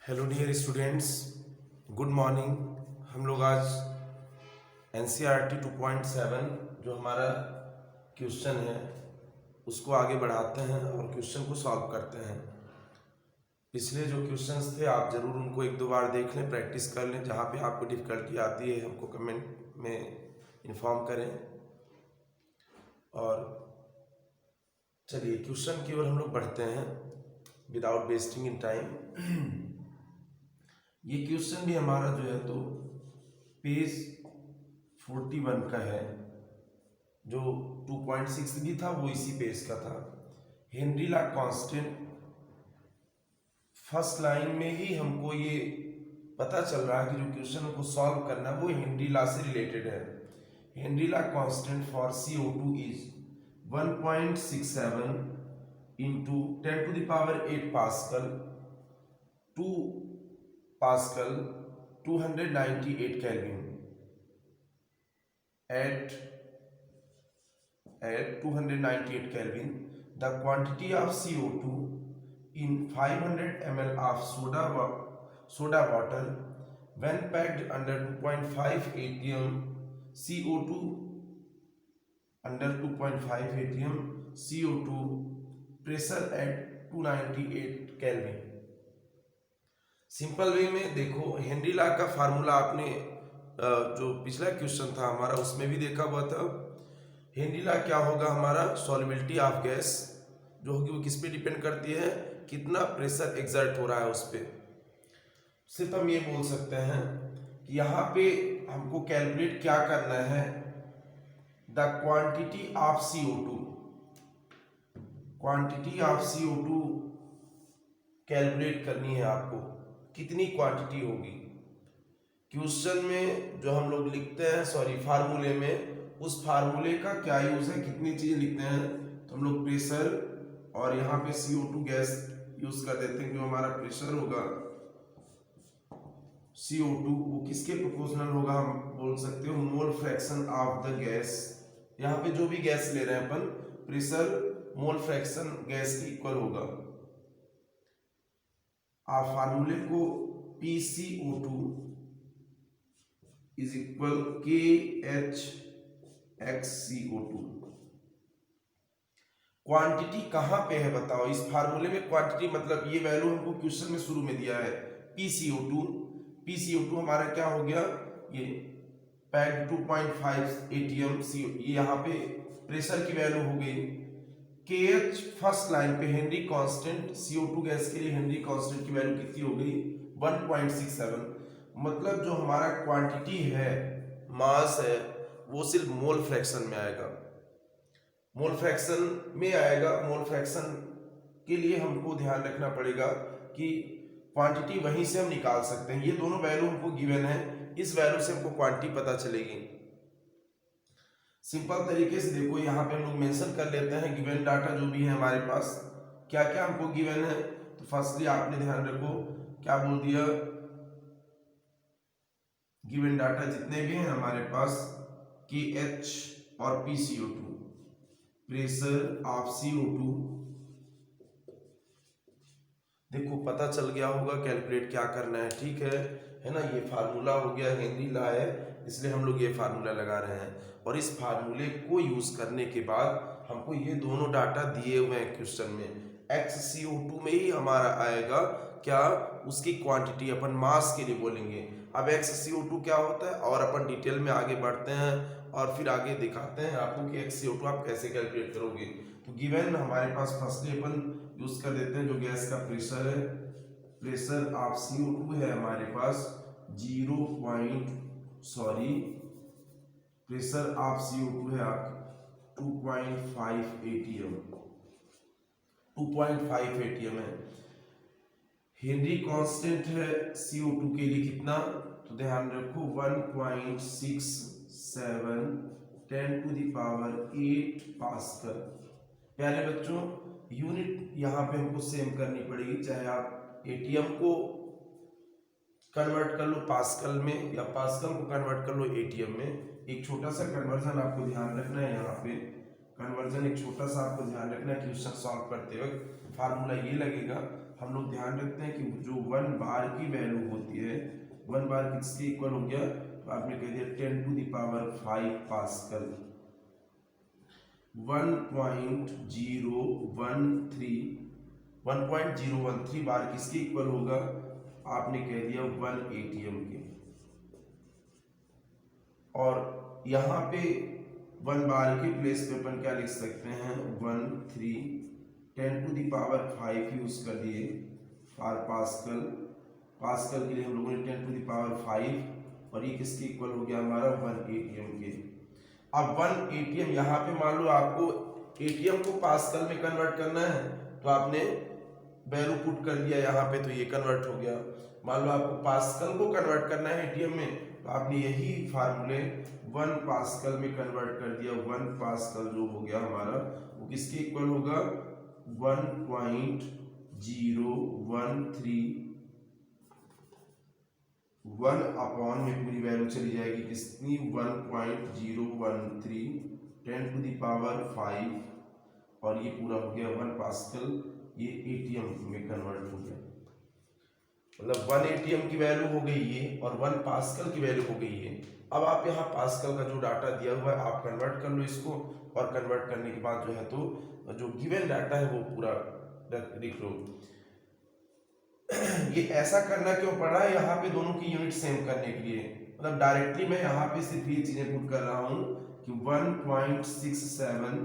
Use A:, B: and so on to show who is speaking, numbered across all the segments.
A: Hello dear students, good morning. हम लोग आज एनसीईआरटी 2.7 जो हमारा क्वेश्चन है उसको आगे बढ़ाते हैं और क्वेश्चन को सॉल्व करते हैं। पिछले जो क्वेश्चंस थे आप ज़रूर उनको एक दो बार देख लें, प्रैक्टिस कर लें। जहाँ पे आपको डिफ़िकल्टी आती है हमको कमेंट में इन्फॉर्म करें। और चलिए क्वेश्चन की ओर हम लोग बढ़ते हैं विदाउट वेस्टिंग इन टाइम। ये क्वेश्चन भी हमारा जो है तो पेज 41 का है। जो 2.6 भी था वो इसी पेज का था। Henry law constant, first line में ही हमको ये पता चल रहा है कि जो क्वेश्चन हमको सॉल्व करना है वो हेनरी ला से रिलेटेड है। Henry law constant for CO2 is 1.67 into 10⁸ pascal, 2 pascal 298 Kelvin at 298 Kelvin. The quantity of CO2 in 500 ml of soda water when packed under 2.5 atm CO2 under 2.5 atm CO2 pressure at 298 Kelvin. Simple way में देखो, Henry ला का formula आपने जो पिछला question था हमारा उसमें भी देखा हुआ था। हेनरी ला क्या होगा, हमारा सॉल्युबिलिटी ऑफ गैस जो होगी वो किस पे डिपेंड करती है, कितना प्रेशर एग्जर्ट हो रहा है उस पर। सिर्फ हम ये बोल सकते हैं कि यहाँ पे हमको कैलकुलेट क्या करना है, the quantity of CO2, quantity of CO2 calculate करनी है आपको, कितनी क्वांटिटी होगी। क्वेश्चन में जो हम लोग लिखते हैं फार्मूले में, उस फार्मूले का क्या यूज है, कितनी चीजें लिखते हैं, तो हम लोग प्रेशर और यहाँ पे CO2 गैस यूज कर देते हैं। जो हमारा प्रेशर होगा CO2 वो किसके प्रोपोर्शनल होगा, हम बोल सकते हो mole fraction of the gas. यहाँ पे जो भी गैस ले रहे हैं अपन, प्रेशर मोल फ्रैक्शन गैस की इक्वल होगा। आप फार्मूले को PCO2 is equal KHxCO2। Quantity कहां पे है बताओ, इस फार्मूले में क्वांटिटी मतलब ये वैल्यू हमको क्वेश्चन में शुरू में दिया है PCO2 हमारा क्या हो गया, ये पैक्ड 2.5 atm ये यहाँ पे प्रेशर की वैल्यू हो गई। KH फर्स्ट लाइन पे हेनरी कांस्टेंट, CO2 गैस के लिए हेनरी कांस्टेंट की वैल्यू कितनी हो गई 1.67। मतलब जो हमारा क्वांटिटी है, मास है, वो सिर्फ मोल फ्रैक्शन में आएगा, मोल फ्रैक्शन में आएगा। मोल फ्रैक्शन के लिए हमको ध्यान रखना पड़ेगा कि क्वांटिटी वहीं से हम निकाल सकते हैं। ये दोनों वैल्यू हमको गिवन है, इस वैल्यू से हमको क्वांटिटी पता चलेगी। सिंपल तरीके से देखो, यहाँ पे हम लोग मेंशन कर लेते हैं गिवन डाटा जो भी है हमारे पास, क्या क्या हमको गिवन है। तो फर्स्टली आपने ध्यान रखो, क्या बोल दिया, गिवन डाटा जितने भी हैं हमारे पास, KH और PCO2, प्रेशर ऑफ CO2, देखो पता चल गया होगा कैलकुलेट क्या करना है, ठीक है ना। ये फार्मूला हो गया, हेनरी ला है, इसलिए हम लोग ये फार्मूला लगा रहे हैं। और इस फार्मूले को यूज करने के बाद हमको ये दोनों डाटा दिए हुए हैं क्वेश्चन में। XCO2 में ही हमारा आएगा क्या, उसकी क्वांटिटी अपन मास के लिए बोलेंगे। अब XCO2 क्या होता है और अपन डिटेल में आगे बढ़ते हैं और फिर आगे दिखाते हैं आपको कि XCO2 आप कैसे कैलकुलेट करोगे। तो गिवन हमारे पास फर्स्टली अपन यूज कर देते हैं जो गैस का प्रेशर है, प्रेशर ऑफ CO2 है हमारे पास प्रेशर ऑफ CO2 है आप 2.5 atm, 2.5 atm है। हेनरी कांस्टेंट है CO2 के लिए कितना, तो ध्यान रखो 1.67 10⁸ पास्कल। प्यारे बच्चों, यूनिट यहाँ पे हमको सेम करनी पड़ेगी, चाहे आप एटीएम को कन्वर्ट कर लो पास्कल में या पास्कल को कन्वर्ट कर लो एटीएम में। एक छोटा सा कन्वर्जन आपको ध्यान रखना है, यहाँ पे कन्वर्जन एक छोटा सा आपको ध्यान रखना है, क्वेश्चन सॉल्व करते वक्त फार्मूला ये लगेगा। हम लोग ध्यान रखते हैं कि जो 1 बार की वैल्यू होती है, 1 बार किसके इक्वल हो गया, तो आपने कह दिया 10⁵ पास्कल। 1.013 बार किसके इक्वल होगा, आपने कह दिया 1 ATM के। और यहाँ पे 1 बार के प्लेस पे अपन क्या लिख सकते हैं, 10⁵ यूज कर दिए फॉर पास्कल। पास्कल के लिए हम लोगों ने 10⁵, और ये किसके इक्वल हो गया हमारा 1 ATM के। अब 1 ATM यहाँ पे मान लो आपको ATM को पास्कल में कन्वर्ट करना है, तो आपने वैल्यू पुट कर दिया यहाँ पे, तो ये कन्वर्ट हो गया। मान लो आपको पास्कल को कन्वर्ट करना है ATM में, तो आपने यही फार्मूले 1 पास्कल में कन्वर्ट कर दिया। 1 पास्कल जो हो गया हमारा वो किसके इक्वल होगा, 1.013, 1 अपॉन में पूरी वैल्यू चली जाएगी कितनी, 1.013 10⁵, और ये पूरा हो गया 1 पास्कल, ये ATM में कन्वर्ट हो गया। मतलब 1 ATM की वैल्यू हो गई ये, और 1 पास्कल की वैल्यू हो गई ये। अब आप यहाँ पास्कल का जो डाटा दिया हुआ है आप कन्वर्ट कर लो इसको, और कन्वर्ट करने के बाद जो है तो जो गिवन डाटा है वो पूरा लिख लो। ये ऐसा करना क्यों पड़ा है, यहाँ पे दोनों की यूनिट सेम करने के लिए। मतलब डायरेक्टली मैं यहाँ पे सिर्फ ये चीजें पुट कर रहा हूँ कि 1.67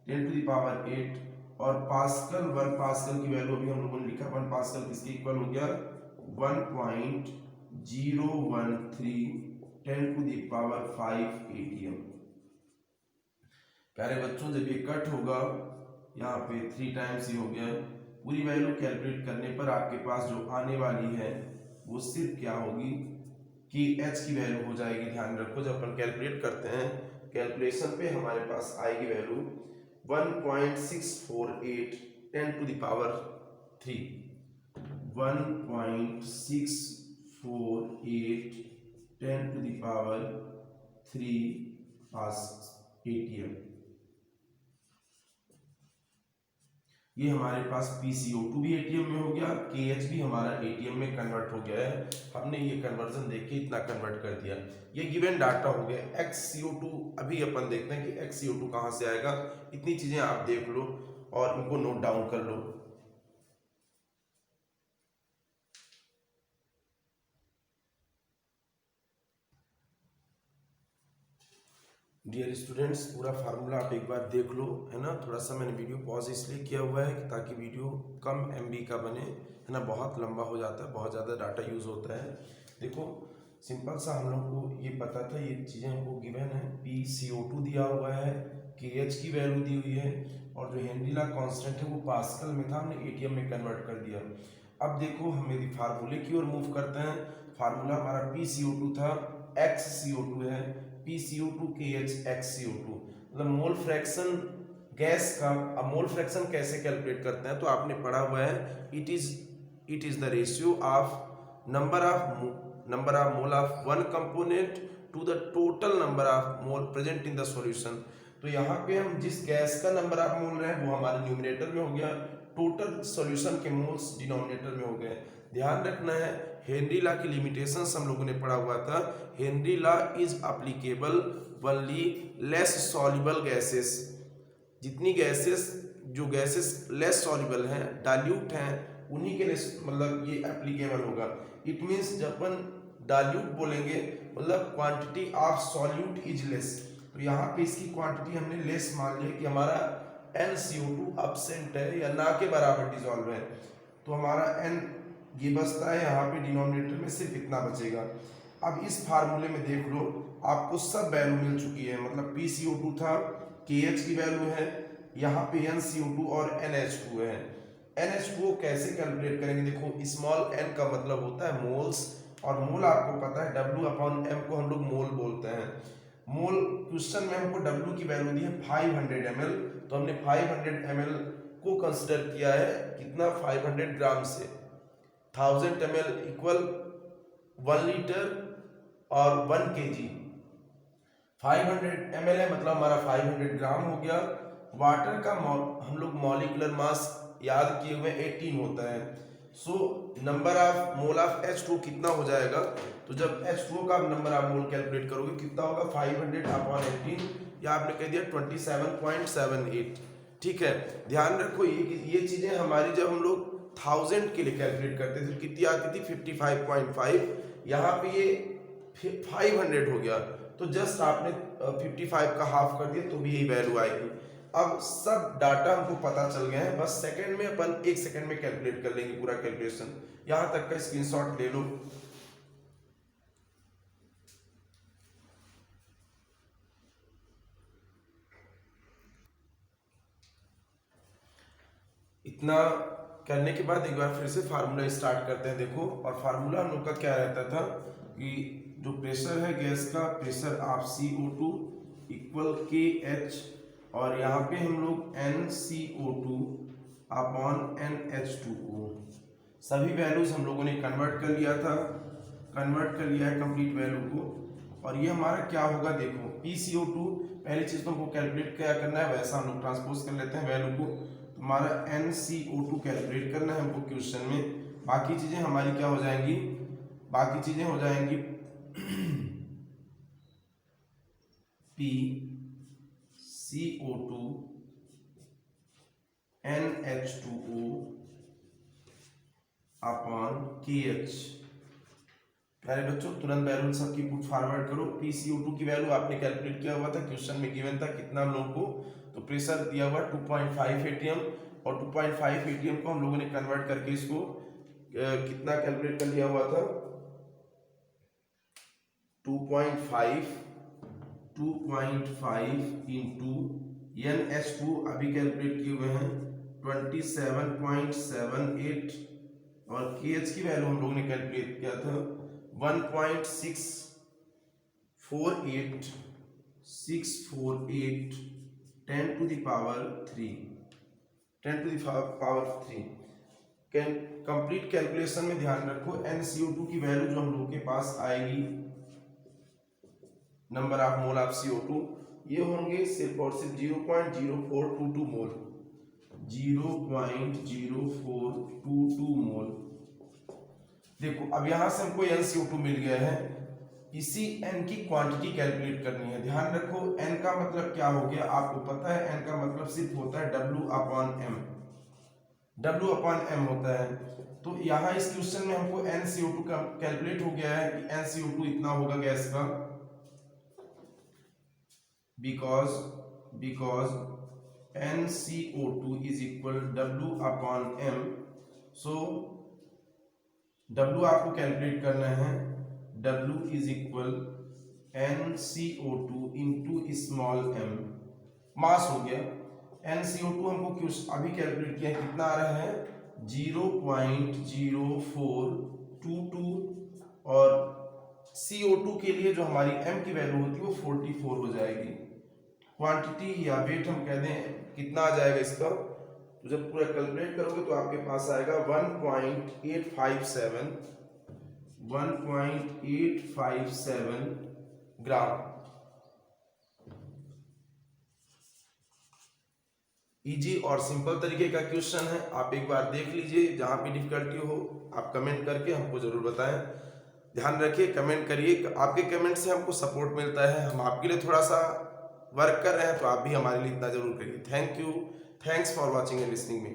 A: 10⁸ और पास्कल 1 पास्कल की वैल्यू अभी हम लोगों ने लिखा, 1 पास्कल किसके इक्वल हो गया, 1.013 10⁵ ATM। प्यारे बच्चों जब ये कट होगा यहाँ पे 3 टाइम्स ही हो गया, पूरी वैल्यू कैलकुलेट करने पर आपके पास जो आने वाली है वो सिर्फ क्या होगी कि h की वैल्यू हो जाएगी। ध्यान रखो जब अपन कैलकुलेट करते हैं, कैलकुलेशन पे हमारे पास आएगी वैल्यू 1.648 10⁵, 1.648 10⁵ पास ATM। ये हमारे पास PCO2 भी ATM में हो गया, KH भी हमारा ATM में कन्वर्ट हो गया है। हमने ये कन्वर्जन देख के इतना कन्वर्ट कर दिया, ये गिवन डाटा हो गया। XCO2 अभी अपन देखते हैं कि XCO2 कहाँ से आएगा। इतनी चीजें आप देख लो और इनको नोट डाउन कर लो। डियर स्टूडेंट्स पूरा फार्मूला आप एक बार देख लो, है ना। थोड़ा सा मैंने वीडियो पॉज इसलिए किया हुआ है कि ताकि वीडियो कम MB का बने, है ना। बहुत लंबा हो जाता है, बहुत ज़्यादा डाटा यूज़ होता है। देखो सिंपल सा हम लोग को ये पता था, ये चीज़ें हमको गिवन है। PCO2 दिया हुआ है, KH की वैल्यू दी हुई है, और जो हेनरी लॉ कांस्टेंट है वो पास्कल में था, हमने ATM में कन्वर्ट कर दिया। अब देखो हम यदि फार्मूले की ओर मूव करते हैं, फार्मूला हमारा PCO2 था, XCO2 है, PCO2 KH XCO2, मतलब मोल फ्रैक्शन गैस का। अब मोल फ्रैक्शन कैसे कैलकुलेट करते हैं, तो आपने पढ़ा हुआ है, it is the ratio of number of mole of one component to the total number of mole present in the solution. तो यहाँ पे हम जिस गैस का नंबर ऑफ मोल रहे हैं वो हमारे न्यूमरेटर में हो गया, टोटल सॉल्यूशन के मोल्स डिनोमिनेटर में हो गए। ध्यान रखना है हेनरी लॉ की लिमिटेशंस हम लोगों ने पढ़ा हुआ था। Henry law is applicable only less soluble gases. जितनी गैसेस जो गैसेस लेस सॉल्युबल हैं, डाइल्यूट हैं, उन्हीं के लिए मतलब ये एप्लीकेबल होगा। इट मीन्स जब अपन डाइल्यूट बोलेंगे मतलब quantity of solute is less, तो यहाँ पे इसकी क्वांटिटी हमने लेस मान लिया कि हमारा NCO2 एब्सेंट है या ना के बराबर डिसॉल्व है, तो हमारा N ये बचता है, यहाँ पे डिनोमिनेटर में सिर्फ इतना बचेगा। अब इस फार्मूले में देख लो आपको सब वैल्यू मिल चुकी है, मतलब PCO2 था, KH की वैल्यू है, यहाँ पे NCO2 और NH2 है। NH2 कैसे कैलकुलेट करेंगे, देखो स्मॉल n का मतलब होता है मोल्स, और मोल आपको पता है W/M को हम लोग मोल बोलते हैं। मोल क्वेश्चन में हमको W की वैल्यू दी है 500 ml, तो हमने 500 ml को कंसिडर किया है कितना 500 ग्राम से। 1000 ml इक्वल 1 लीटर और 1 kg। 500 ml है, मतलब हमारा 500 ग्राम हो गया। वाटर का हम लोग मॉलिक्यूलर मास याद किए हुए 18 होता है। So number of mole of H2 कितना हो जाएगा, तो जब H2 का नंबर ऑफ मोल कैलकुलेट करोगे कितना होगा 500 अपॉन 18, या आपने कह दिया 27.78। ठीक है, ध्यान रखो ये चीजें हमारी जब हम लोग 1000 के लिए कैलकुलेट करते थे कितनी आती थी 55.5, यहाँ पे ये 500 हो गया, तो जस्ट आपने 55 का हाफ कर दिया तो भी यही वैल्यू आएगी। अब सब डाटा हमको पता चल गया है, बस सेकंड में अपन 1 सेकंड में कैलकुलेट कर लेंगे पूरा कैलकुलेशन। यहां तक का स्क्रीनशॉट ले लो। इतना करने के बाद एक बार फिर से फार्मूला स्टार्ट करते हैं। देखो, और फार्मूला हम लोग का क्या रहता था कि जो प्रेशर है गैस का, pressure of CO2 equal KH, और यहाँ पे हम लोग NCO2 अपॉन NH2O, सभी वैल्यूज हम लोगों ने कन्वर्ट कर लिया था, कन्वर्ट कर लिया है कंप्लीट वैल्यू को। और ये हमारा क्या होगा, देखो PCO2, पहली चीज तो हमको कैलकुलेट क्या करना है, वैसा हम लोग ट्रांसपोज कर लेते हैं वैल्यू को। तो हमारा NCO2 कैलकुलेट करना है हमको क्वेश्चन में। बाकी चीजें हमारी क्या हो जाएंगी, बाकी चीजें हो जाएंगी PCO2 NH2O अपॉन KH। प्यारे बच्चों, तुरंत वैल्यू सबकी पुट फॉरवर्ड करो। PCO2 की वैल्यू आपने कैलकुलेट किया हुआ था, क्वेश्चन में गिवन था कितना हम लोगों को, तो प्रेशर दिया हुआ 2.5 ATM, और 2.5 ATM को हम लोगों ने कन्वर्ट करके इसको कितना कैलकुलेट कर लिया हुआ था, 2.5 इंटू NH2 अभी कैलकुलेट किए हुए हैं 27.78, और KH की वैल्यू हम लोगों ने कैलकुलेट किया था 1.648 10 to the power 3, 10 to the power 3। Complete calculation में ध्यान रखो NCO2 की वैल्यू जो हम लोगों के पास आएगी, number of mole of CO2, ये होंगे सिर्फ और सिर्फ 0.0422 मोल, 0.0422 मोल। देखो, अब यहां से हमको NCO2 मिल गया है, इसी N की क्वांटिटी कैलकुलेट करनी है। ध्यान रखो N का मतलब क्या हो गया, आपको पता है N का मतलब सिर्फ होता है W अपॉन M होता है। तो यहाँ इस क्वेश्चन में हमको NCO2 का कैलकुलेट हो गया है कि NCO2 इतना होगा गैस का, because NCO2 is equal W upon M। so W आपको कैलकुलेट करना है, W is equal NCO2 into small m, मास हो गया। NCO2 हमको अभी कैलकुलेट किया कितना आ रहा है 0.0422, और CO2 के लिए जो हमारी M की वैल्यू होती है वो 44 हो जाएगी। क्वांटिटी या वेट हम कह दें कितना आ जाएगा इसका, तो जब पूरा कैलकुलेट करोगे तो आपके पास आएगा 1.857 ग्राम। इजी और सिंपल तरीके का क्वेश्चन है, आप एक बार देख लीजिए, जहां भी डिफिकल्टी हो आप कमेंट करके हमको जरूर बताएं। ध्यान रखिए, कमेंट करिए, आपके कमेंट से हमको सपोर्ट मिलता है, हम आपके लिए थोड़ा सा वर्क कर रहे हैं, तो आप भी हमारे लिए इतना जरूर करिए। Thank you, thanks for watching and listening me.